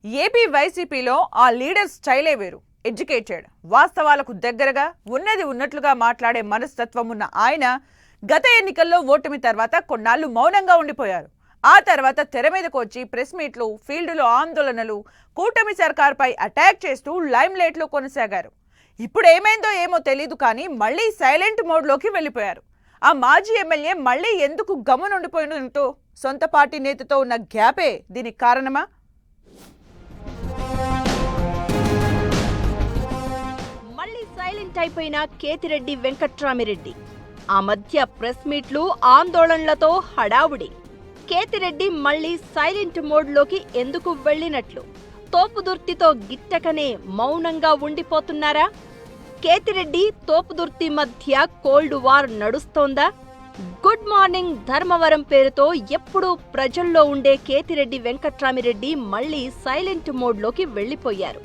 AP వైసీపీలో ఆ leader స్టైలే వేరు. ఎడ్యుకేటెడ్, వాస్తవాలకు దగ్గరగా ఉన్నది ఉన్నట్లుగా మాట్లాడే మనస్తత్వం ఉన్న ఆయన గత ఎన్నికల్లో ఓటమి తర్వాత కొన్నాళ్లు మౌనంగా ఉండిపోయారు. ఆ తర్వాత తెర మీదకు వచ్చి ప్రెస్ మీట్లు, ఫీల్డ్లో ఆందోళనలు, కూటమి సర్కార్పై అటాక్ చేస్తూ లైమ్ లైట్లో కొనసాగారు. ఇప్పుడు ఏమైందో ఏమో తెలీదు కానీ మళ్ళీ సైలెంట్ మోడ్లోకి వెళ్ళిపోయారు. ఆ మాజీ ఎమ్మెల్యే మళ్ళీ ఎందుకు గమ్మునుండిపోయినట్టు సొంత పార్టీ నేతతో ఉన్న గ్యాపే దీనికి కారణమా? మళ్ళీ సైలెంట్ అయిపోయిన కేతిరెడ్డి వెంకట్రామిరెడ్డి. ఆ మధ్య ప్రెస్ మీట్లు, ఆందోళనలతో హడావుడి. కేతిరెడ్డి మళ్ళీ సైలెంట్ మోడ్లోకి ఎందుకు వెళ్ళినట్లు? తోపుదుర్తితో గిట్టకనే మౌనంగా ఉండిపోతున్నారా? కేతిరెడ్డి తోపుదుర్తి మధ్య కోల్డ్ వార్ నడుస్తోందా? గుడ్ మార్నింగ్ ధర్మవరం పేరుతో ఎప్పుడూ ప్రజల్లో ఉండే కేతిరెడ్డి వెంకట్రామిరెడ్డి మళ్లీ సైలెంట్ మోడ్లోకి వెళ్లిపోయారు.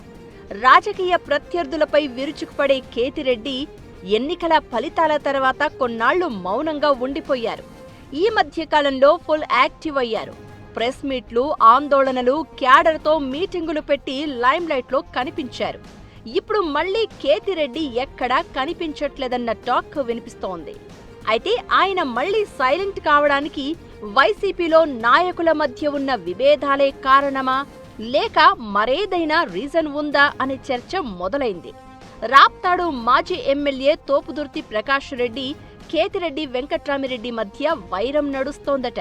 రాజకీయ ప్రత్యర్థులపై విరుచుకుపడే కేతిరెడ్డి ఎన్నికల ఫలితాల తర్వాత కొన్నాళ్లు మౌనంగా ఉండిపోయారు. ఈ మధ్య కాలంలో ఫుల్ యాక్టివ్ అయ్యారు. ప్రెస్ మీట్లు, ఆందోళనలు, క్యాడర్తో మీటింగులు పెట్టి లైమ్ లైట్లో కనిపించారు. ఇప్పుడు మళ్లీ కేతిరెడ్డి ఎక్కడా కనిపించట్లేదన్న టాక్ వినిపిస్తోంది. అయితే ఆయన మళ్లీ సైలెంట్ కావడానికి వైసీపీలో నాయకుల మధ్య ఉన్న విభేదాలే కారణమా, లేక మరేదైనా రీజన్ ఉందా అనే చర్చ మొదలైంది. రాప్తాడు మాజీ ఎమ్మెల్యే తోపుదుర్తి ప్రకాష్ రెడ్డి, కేతిరెడ్డి వెంకట్రామిరెడ్డి మధ్య వైరం నడుస్తోందట.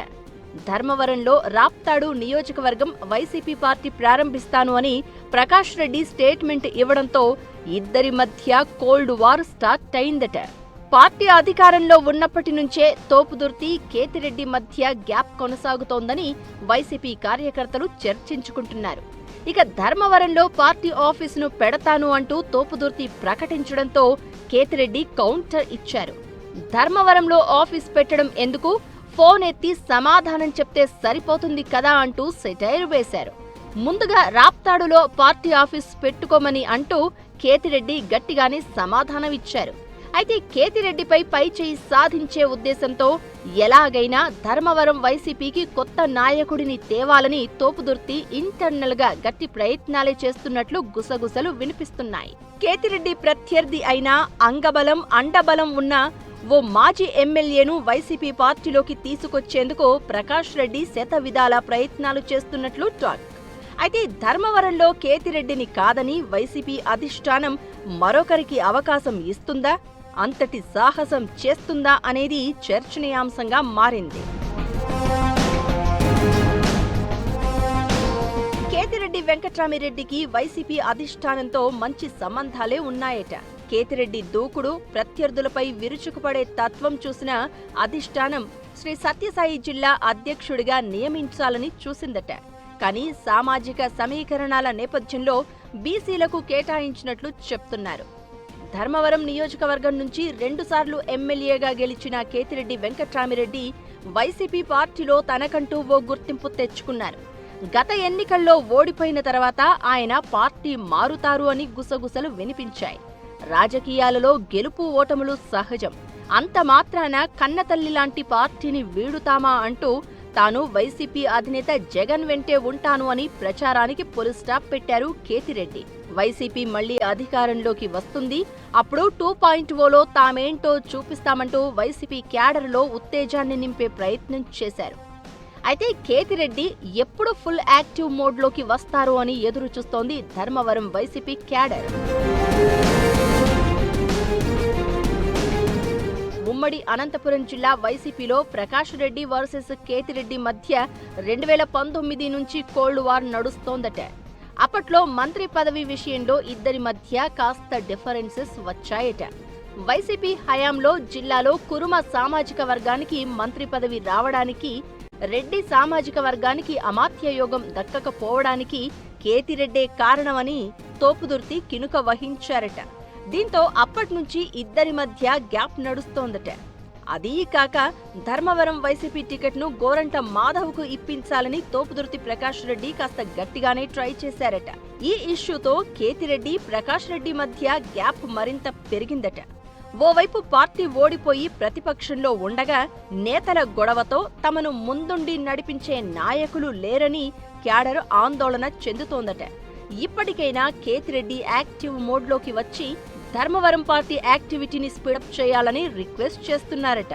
ధర్మవరంలో రాప్తాడు నియోజకవర్గం వైసీపీ పార్టీ ప్రారంభిస్తాను అని ప్రకాష్ రెడ్డి స్టేట్మెంట్ ఇవ్వడంతో ఇద్దరి మధ్య కోల్డ్ వార్ స్టార్ట్ అయిందట. పార్టీ అధికారంలో ఉన్నప్పటి నుంచే తోపుదుర్తి, కేతిరెడ్డి మధ్య గ్యాప్ కొనసాగుతోందని వైసీపీ కార్యకర్తలు చర్చించుకుంటున్నారు. ఇక ధర్మవరంలో పార్టీ ఆఫీసును పెడతాను అంటూ తోపుదుర్తి ప్రకటించడంతో కేతిరెడ్డి కౌంటర్ ఇచ్చారు. ధర్మవరంలో ఆఫీస్ పెట్టడం ఎందుకు, ఫోన్ ఎత్తి సమాధానం చెప్తే సరిపోతుంది కదా అంటూ సెటైర్ వేశారు. ముందుగా రాప్తాడులో పార్టీ ఆఫీస్ పెట్టుకోమని అంటూ కేతిరెడ్డి గట్టిగానే సమాధానం ఇచ్చారు. అయితే కేతిరెడ్డిపై పైచేయి సాధించే ఉద్దేశంతో ఎలాగైనా ధర్మవరం వైసీపీకి కొత్త నాయకుడిని తేవాలని తోపుదుర్తి ఇంటర్నల్ గా గట్టి ప్రయత్నాలే చేస్తున్నట్లు గుసగుసలు వినిపిస్తున్నాయి. కేతిరెడ్డి ప్రత్యర్థి అయినా అంగబలం, అండబలం ఉన్న ఓ మాజీ ఎమ్మెల్యేను వైసీపీ పార్టీలోకి తీసుకొచ్చేందుకు ప్రకాష్ రెడ్డి శతవిధాల ప్రయత్నాలు చేస్తున్నట్లు టాక్. అయితే ధర్మవరంలో కేతిరెడ్డిని కాదని వైసీపీ అధిష్టానం మరొకరికి అవకాశం ఇస్తుందా, అంతటి సాహసం చేస్తుందా అనేది చర్చనీయాంశంగా మారింది. కేతిరెడ్డి వెంకట్రామిరెడ్డికి వైసీపీ అధిష్టానంతో మంచి సంబంధాలే ఉన్నాయట. కేతిరెడ్డి దూకుడు, ప్రత్యర్థులపై విరుచుకుపడే తత్వం చూసిన అధిష్టానం శ్రీ సత్యసాయి జిల్లా అధ్యక్షుడిగా నియమించాలని చూసిందట. కానీ సామాజిక సమీకరణాల నేపథ్యంలో బీసీలకు కేటాయించినట్లు చెప్తున్నారు. ధర్మవరం నియోజకవర్గం నుంచి 2 సార్లు ఎమ్మెల్యేగా గెలిచిన కేతిరెడ్డి వెంకట్రామిరెడ్డి వైసీపీ పార్టీలో తనకంటూ ఓ గుర్తింపు తెచ్చుకున్నారు. గత ఎన్నికల్లో ఓడిపోయిన తర్వాత ఆయన పార్టీ మారుతారు అని గుసగుసలు వినిపించాయి. రాజకీయాలలో గెలుపు ఓటములు సహజం, అంత మాత్రాన కన్నతల్లి లాంటి పార్టీని వీడుతామా అంటూ తాను వైసీపీ అధినేత జగన్ వెంటే ఉంటాను అని ప్రచారానికి ఫుల్ స్టాప్ పెట్టారు కేతిరెడ్డి. వైసీపీ మళ్లీ అధికారంలోకి వస్తుంది, అప్పుడు 2.0లో తామేంటో చూపిస్తామంటూ వైసీపీ క్యాడర్లో ఉత్తేజాన్ని నింపే ప్రయత్నం చేశారు. అయితే కేతిరెడ్డి ఎప్పుడు ఫుల్ యాక్టివ్ మోడ్లోకి వస్తారు అని ఎదురు చూస్తోంది ధర్మవరం వైసీపీ క్యాడర్. ఉమ్మడి అనంతపురం జిల్లా వైసీపీలో ప్రకాష్ రెడ్డి వర్సెస్ కేతిరెడ్డి మధ్య 2019 నుంచి కోల్డ్ వార్ నడుస్తోందట. అప్పట్లో మంత్రి పదవి విషయంలో ఇద్దరి మధ్య కాస్త డిఫరెన్సెస్ వచ్చాయట. వైసీపీ హయాంలో జిల్లాలో కురుమ సామాజిక వర్గానికి మంత్రి పదవి రావడానికి, రెడ్డి సామాజిక వర్గానికి అమాత్య యోగం దక్కకపోవడానికి కేతిరెడ్డే కారణమని తోపుదుర్తి కినుక వహించారట. దీంతో అప్పట్నుంచి ఇద్దరి మధ్య గ్యాప్ నడుస్తోందట. అదీ కాక ధర్మవరం వైసీపీ టికెట్ను గోరంట మాధవ్కు ఇప్పించాలని తోపుదుర్తి ప్రకాష్ రెడ్డి కాస్త గట్టిగానే ట్రై చేశారట. ఈ ఇష్యూతో కేతిరెడ్డి, ప్రకాష్ రెడ్డి మధ్య గ్యాప్ మరింత పెరిగిందట. ఓవైపు పార్టీ ఓడిపోయి ప్రతిపక్షంలో ఉండగా నేతల గొడవతో తమను ముందుండి నడిపించే నాయకులు లేరని క్యాడర్ ఆందోళన చెందుతోందట. ఇప్పటికైనా కేతిరెడ్డి యాక్టివ్ మోడ్లోకి వచ్చి ధర్మవరం పార్టీ యాక్టివిటీని స్పీడప్ చేయాలని రిక్వెస్ట్ చేస్తున్నారట.